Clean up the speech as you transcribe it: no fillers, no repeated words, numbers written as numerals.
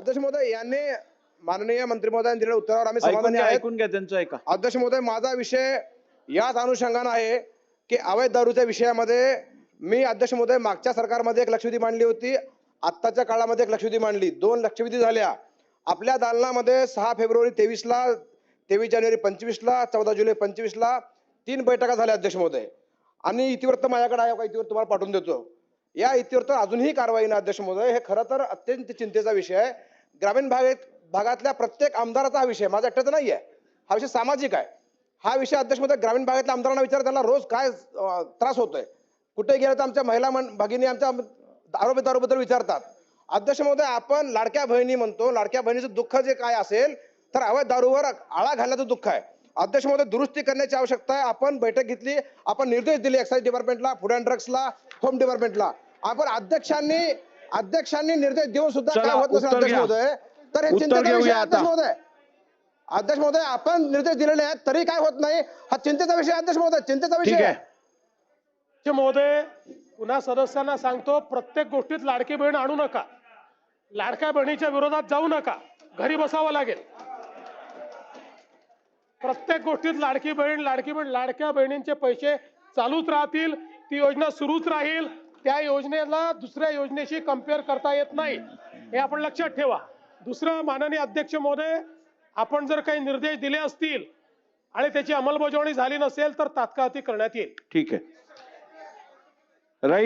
अध्यक्ष महोदय, यांनी माननीय मंत्री महोदयांनी दिलेल्या उत्तरावर आम्ही समाधानी आहोत. ऐकून घ्या त्यांचं ऐका. अध्यक्ष महोदय, माझा विषय याच अनुषंगाने आहे की अवैध दारूच्या विषयामध्ये मी अध्यक्ष महोदय मागच्या सरकारमध्ये एक लक्षवेधी मांडली होती, आत्ताच्या काळामध्ये एक लक्षवेधी मांडली, 2 लक्षवेधी झाल्या. आपल्या दालनामध्ये 6 फेब्रुवारी 23 ला, 23 जानेवारी 25 ला, 14 जुलै 25 ला 3 बैठका झाल्या अध्यक्ष महोदय. आणि इतिवृत्त माझ्याकडे आहे, का इतिवृत्त तुम्हाला पाठवून देतो. या इतिवृत्त अजूनही कारवाई नाही अध्यक्ष महोदय. हे खरं तर अत्यंत चिंतेचा विषय आहे. ग्रामीण भागातल्या प्रत्येक आमदाराचा हा विषय, माझा एकट्याचा नाही आहे. हा विषय सामाजिक आहे. हा विषय अध्यक्ष महोदय ग्रामीण भागातल्या आमदारांना विचारा, त्यांना रोज काय त्रास होतोय. कुठे गेलं तर आमच्या महिला भगिनी आमच्या दारूबद्दल विचारतात. अध्यक्ष महोदय, आपण लाडक्या बहिणी म्हणतो, लाडक्या बहिणीचं दुःख जे काय असेल तर अवैध दारूवर आळा घालण्याचं दुःख आहे. अध्यक्ष महोदय, दुरुस्ती करण्याची आवश्यकता आहे. आपण बैठक घेतली, आपण निर्देश दिले एक्साइज डिपार्टमेंटला, फूड अँड ड्रग्सला, होम डिपार्टमेंटला. आपण अध्यक्षांनी निर्देश देऊन सुद्धा काय होत नसेल अध्यक्ष महोदय, तर हे चिंतेचा विषय आहे अध्यक्ष महोदय. अध्यक्ष महोदय, आपण निर्देश दिलेले आहेत तरी काय होत नाही, हा चिंतेचा विषय अध्यक्ष महोदय, चिंतेचा विषय आहे. महोदय, पुन्हा सदस्यांना सांगतो, प्रत्येक गोष्टीत लाडकी बहीण आणू नका, लाडक्या बहिणीच्या विरोधात जाऊ नका, घरी बसावं लागेल. प्रत्येक गोष्टीत लाडकी बहीण, लाडक्या बहिणींचे पैसे चालूच राहतील, ती योजना सुरूच राहील. त्या योजनेला दुसऱ्या योजनेशी कंपेअर करता येत नाही, हे आपण लक्षात ठेवा. दुसरं, माननीय अध्यक्ष महोदय, आपण जर काही निर्देश दिले असतील आणि त्याची अंमलबजावणी झाली नसेल तर तात्काळ ती करण्यात येईल. ठीक आहे. रईस